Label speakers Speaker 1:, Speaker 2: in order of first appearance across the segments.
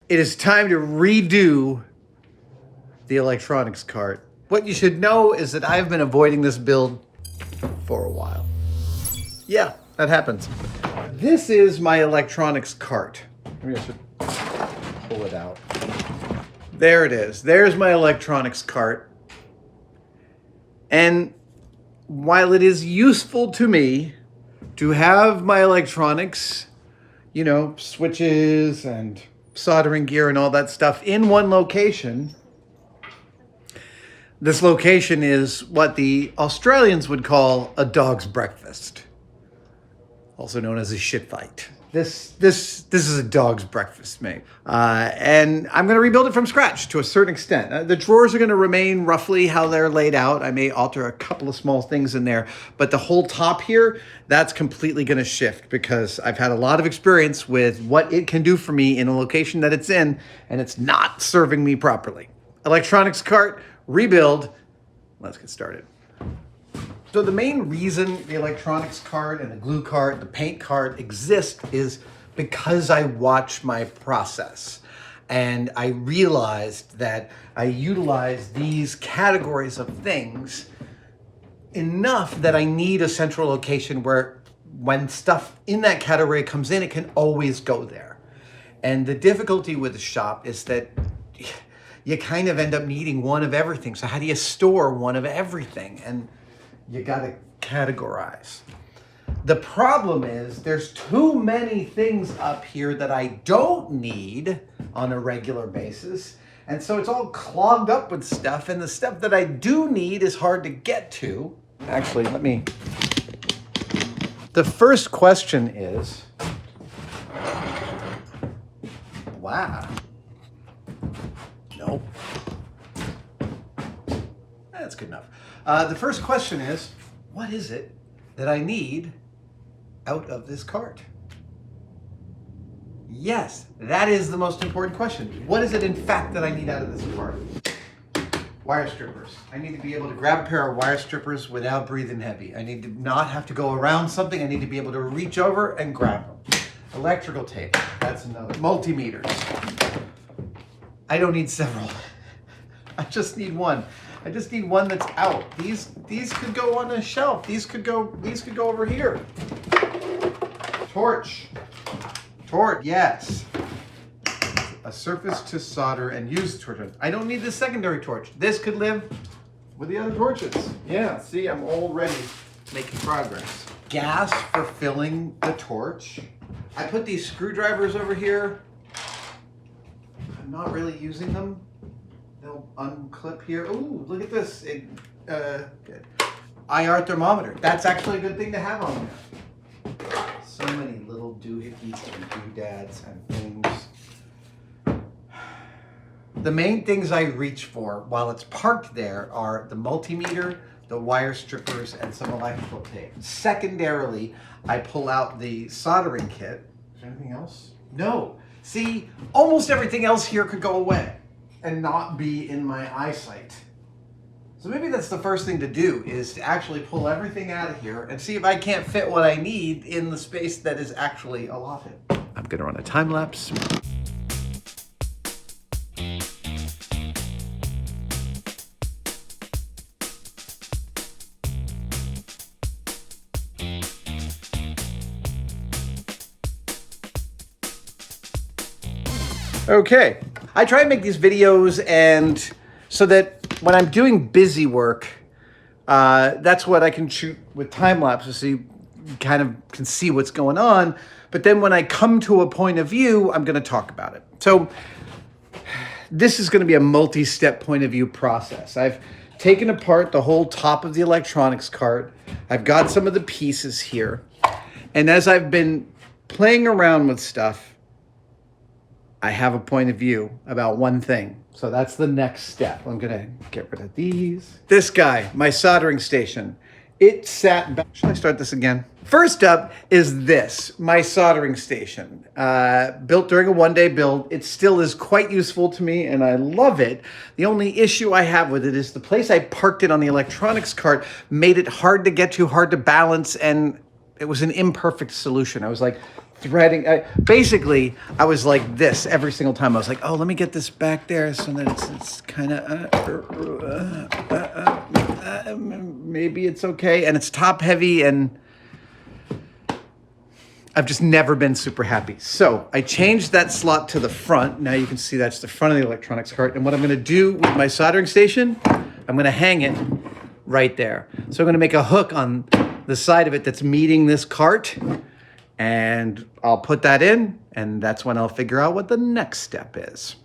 Speaker 1: It is time to redo the electronics cart. What you should know is that I've been avoiding this build for a while. Yeah, that happens. This is my electronics cart. Maybe I should pull it out. There it is. There's my electronics cart. And while it is useful to me to have my electronics, you know, switches and soldering gear and all that stuff in one location, this location is what the Australians would call a dog's breakfast, also known as a shit fight. This is a dog's breakfast, mate. And I'm going to rebuild it from scratch to a certain extent. The drawers are going to remain roughly how they're laid out. I may alter a couple of small things in there, but the whole top here, that's completely going to shift because I've had a lot of experience with what it can do for me in a location that it's in, and it's not serving me properly. Electronics cart, rebuild. Let's get started. So the main reason the electronics cart and the glue cart, the paint cart exist is because I watch my process. And I realized that I utilize these categories of things enough that I need a central location where when stuff in that category comes in, it can always go there. And the difficulty with the shop is that you kind of end up needing one of everything. So how do you store one of everything? And you gotta categorize. The problem is there's too many things up here that I don't need on a regular basis. And so it's all clogged up with stuff, and the stuff that I do need is hard to get to. Actually, the first question is, wow. Nope. That's good enough. The first question is, what is it that I need out of this cart? Yes, that is the most important question. What is it, in fact, that I need out of this cart? Wire strippers. I need to be able to grab a pair of wire strippers without breathing heavy. I need to not have to go around something. I need to be able to reach over and grab them. Electrical tape. That's another. Multimeters. I don't need several. I just need one. I just need one that's out. These could go on a shelf. These could go over here. Torch, yes. A surface to solder and use the torch. I don't need the secondary torch. This could live with the other torches. Yeah, see, I'm already making progress. Gas for filling the torch. I put these screwdrivers over here. I'm not really using them. They'll unclip here. Ooh, look at this. Good. IR thermometer. That's actually a good thing to have on there. So many little doohickeys and doodads and things. The main things I reach for while it's parked there are the multimeter, the wire strippers, and some electrical tape. Secondarily, I pull out the soldering kit. Is there anything else? No. See, almost everything else here could go away and not be in my eyesight. So maybe that's the first thing to do, is to actually pull everything out of here and see if I can't fit what I need in the space that is actually allotted. I'm gonna run a time lapse. Okay. I try and make these videos and so that when I'm doing busy work, that's what I can shoot with time lapses, so you kind of can see what's going on. But then when I come to a point of view, I'm going to talk about it. So this is going to be a multi-step point of view process. I've taken apart the whole top of the electronics cart. I've got some of the pieces here. And as I've been playing around with stuff, I have a point of view about one thing. So that's the next step. I'm gonna get rid of these. This guy, my soldering station, it sat back. Should I start this again? First up is this, my soldering station. Built during a one-day build. It still is quite useful to me and I love it. The only issue I have with it is the place I parked it on the electronics cart made it hard to get to, hard to balance, and it was an imperfect solution. I was like threading. Basically, I was like this every single time. I was like, oh, let me get this back there so that it's kind of, maybe it's okay. And it's top heavy, and I've just never been super happy. So I changed that slot to the front. Now you can see that's the front of the electronics cart. And what I'm going to do with my soldering station, I'm going to hang it right there. So I'm going to make a hook on the side of it that's meeting this cart, and I'll put that in, and that's when I'll figure out what the next step is.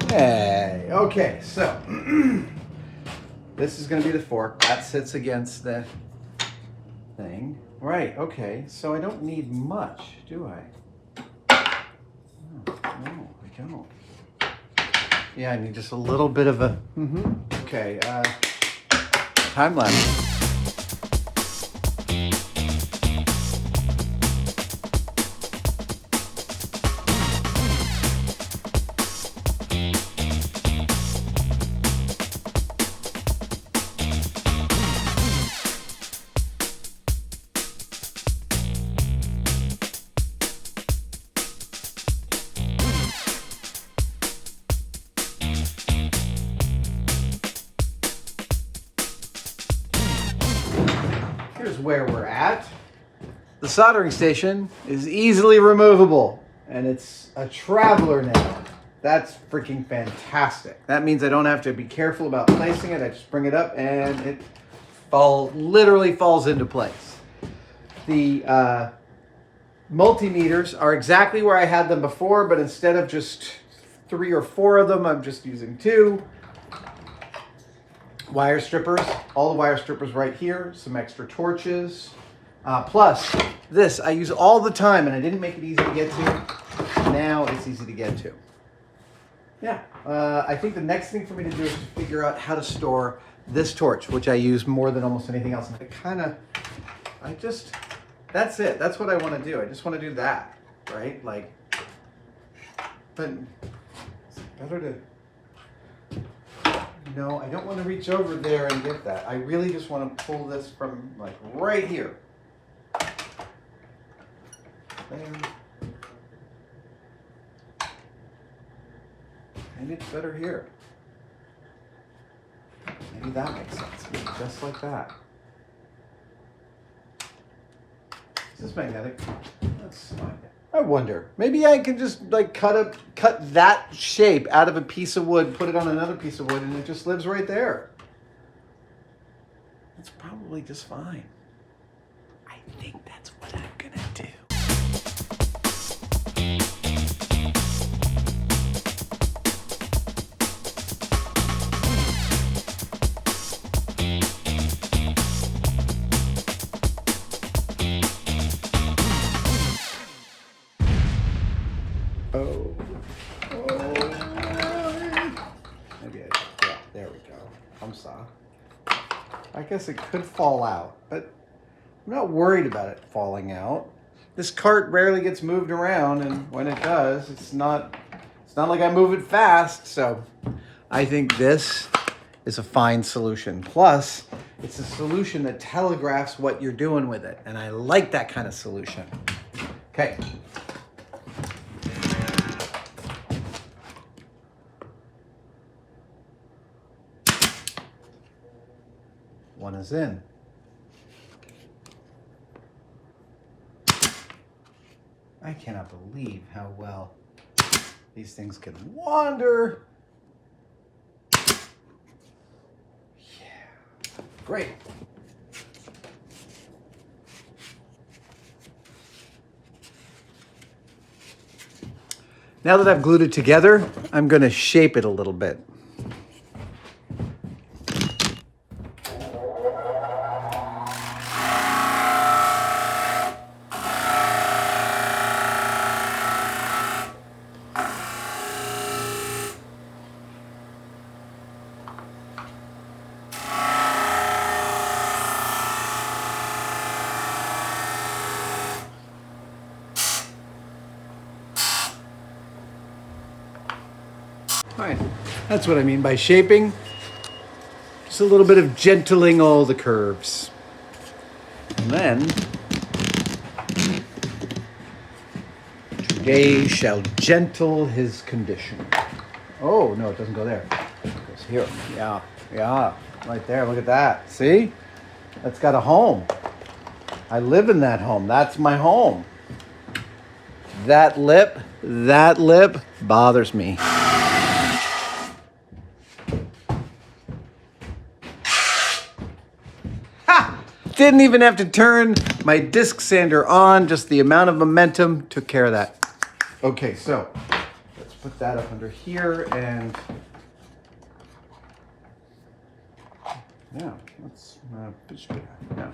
Speaker 1: Hey, okay, so this is going to be the fork. That sits against the thing. Right, okay, so I don't need much, do I? No, I don't. Yeah, I need just a little bit of a, okay, time lapse. Here's where we're at. The soldering station is easily removable, and it's a traveler now. That's freaking fantastic. That means I don't have to be careful about placing it. I just bring it up and it literally falls into place. The multimeters are exactly where I had them before, but instead of just 3 or 4 of them, I'm just using 2. Wire strippers, all the wire strippers right here, some extra torches. Plus, this I use all the time, and I didn't make it easy to get to. Now it's easy to get to. Yeah, I think the next thing for me to do is to figure out how to store this torch, which I use more than almost anything else. That's it. That's what I want to do. I just want to do that, right? Like, but it's better to... No, I don't want to reach over there and get that. I really just want to pull this from like right here. There. Maybe it's better here. Maybe that makes sense. Maybe just like that. Is this magnetic? That's fine. I wonder. Maybe I can just like cut that shape out of a piece of wood, put it on another piece of wood, and it just lives right there. That's probably just fine. I think that's what I'm gonna do. I guess it could fall out, but I'm not worried about it falling out. This cart rarely gets moved around, and when it does, it's not like I move it fast, so I think this is a fine solution. Plus, it's a solution that telegraphs what you're doing with it, and I like that kind of solution. Okay. One is in. I cannot believe how well these things can wander. Yeah, great. Now that I've glued it together, I'm going to shape it a little bit. Fine. That's what I mean by shaping. Just a little bit of gentling all the curves. And then, today shall gentle his condition. Oh, no, it doesn't go there. It goes here. Yeah, right there. Look at that. See? That's got a home. I live in that home. That's my home. That lip bothers me. Ha! Didn't even have to turn my disc sander on. Just the amount of momentum took care of that. Okay, so let's put that up under here and yeah, let's yeah.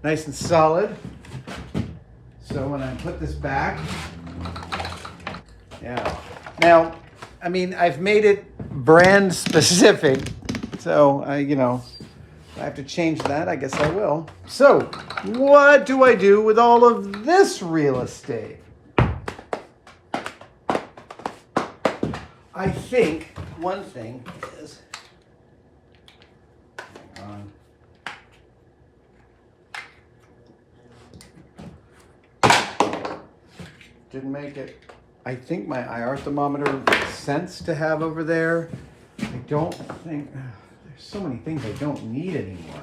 Speaker 1: Nice and solid. So when I put this back, yeah. Now, I mean, I've made it brand specific, so I have to change that. I guess I will. So, what do I do with all of this real estate? I think one thing is, hang on. Didn't make it. I think my IR thermometer makes sense to have over there. I don't think, there's so many things I don't need anymore.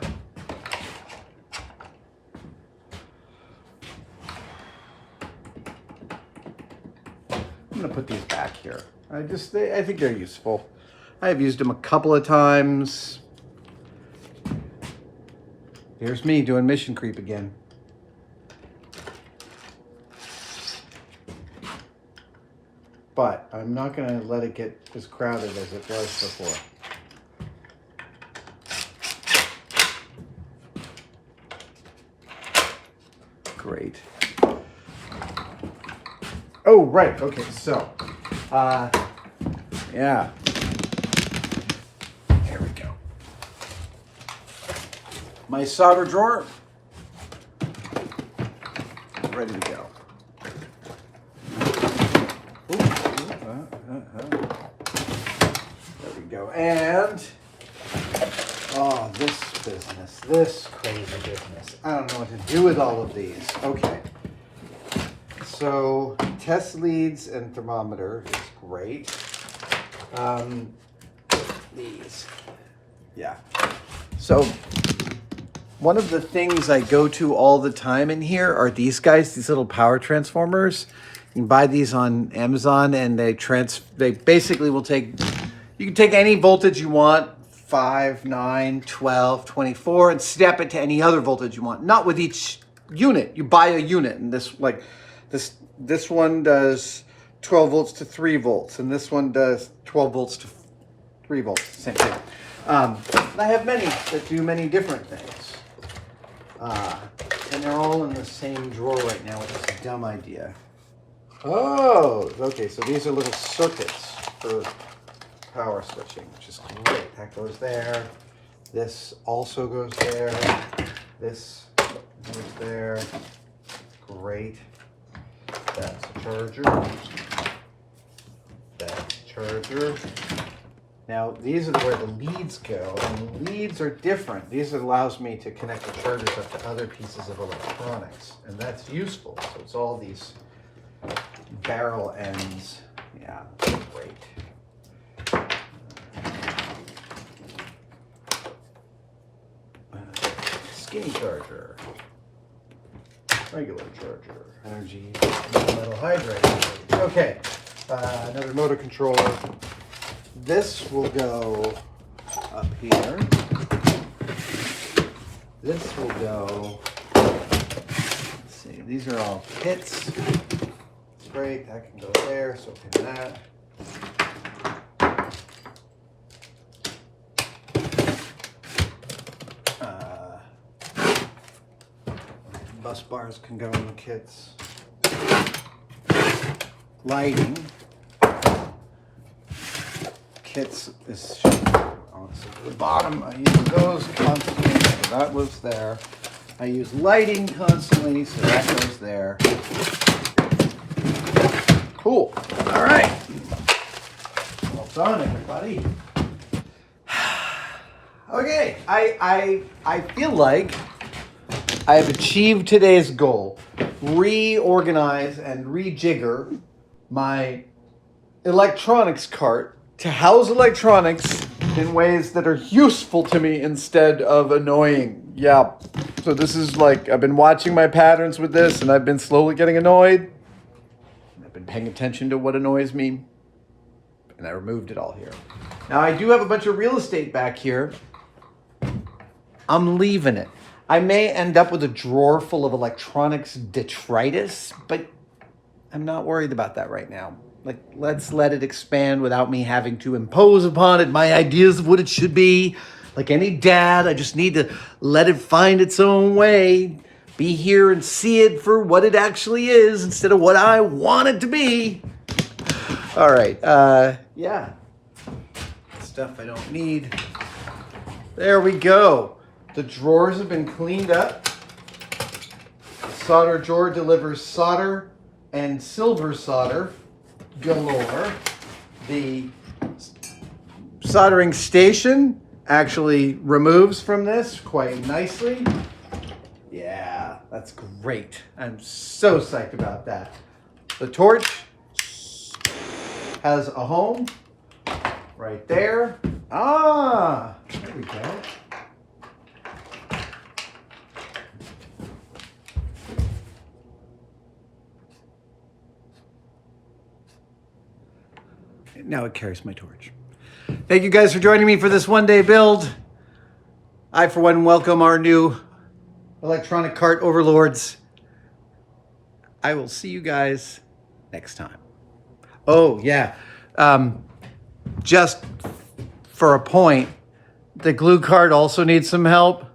Speaker 1: I'm gonna put these back here. I think they're useful. I've used them a couple of times. Here's me doing mission creep again. But I'm not going to let it get as crowded as it was before. Great. Oh, right. Okay, so, yeah. There we go. My solder drawer, ready to go. There we go. And, this crazy business. I don't know what to do with all of these. Okay. So, test leads and thermometer is great. These. Yeah. So, one of the things I go to all the time in here are these guys, these little power transformers. You can buy these on Amazon, and they basically will you can take any voltage you want, 5, 9, 12, 24, and step it to any other voltage you want. Not with each unit. You buy a unit, and this one does 12 volts to 3 volts, and this one does 12 volts to 3 volts. Same thing. I have many that do many different things. And they're all in the same drawer right now, which is a dumb idea. Oh, okay, so these are little circuits for power switching, which is great. That goes there. This also goes there. This goes there. Great. That's a charger. That's a charger. Now, these are where the leads go, and the leads are different. These allows me to connect the chargers up to other pieces of electronics, and that's useful. So it's all these barrel ends. Yeah, great. Skinny charger. Regular charger. Energy metal hydride. Okay, another motor controller. This will go up here. This will go, let's see, these are all pits. Great, that can go there, so can that. bus bars can go in the kits. Lighting. Kits is honestly at the bottom. I use those constantly, so that was there. I use lighting constantly, so that goes there. Cool. All right. Well done, everybody. Okay, I feel like I have achieved today's goal. Reorganize and rejigger my electronics cart to house electronics in ways that are useful to me instead of annoying. Yeah. So this is like, I've been watching my patterns with this and I've been slowly getting annoyed. I've been paying attention to what annoys me. And I removed it all here. Now I do have a bunch of real estate back here. I'm leaving it. I may end up with a drawer full of electronics detritus, but I'm not worried about that right now. Like, let's let it expand without me having to impose upon it my ideas of what it should be. Like any dad, I just need to let it find its own way, be here and see it for what it actually is instead of what I want it to be. All right, yeah. Stuff I don't need. There we go. The drawers have been cleaned up. The solder drawer delivers solder and silver solder galore. The soldering station actually removes from this quite nicely. Yeah, that's great. I'm so psyched about that. The torch has a home right there. Ah, there we go. Now it carries my torch. Thank you guys for joining me for this one-day build. I, for one, welcome our new electronic cart overlords. I will see you guys next time. Oh, yeah. Just for a point, the glue cart also needs some help.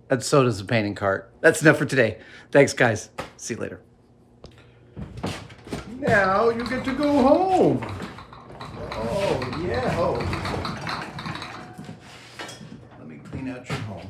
Speaker 1: And so does the painting cart. That's enough for today. Thanks, guys. See you later. Now you get to go home. Oh, yeah. Oh. Let me clean out your home.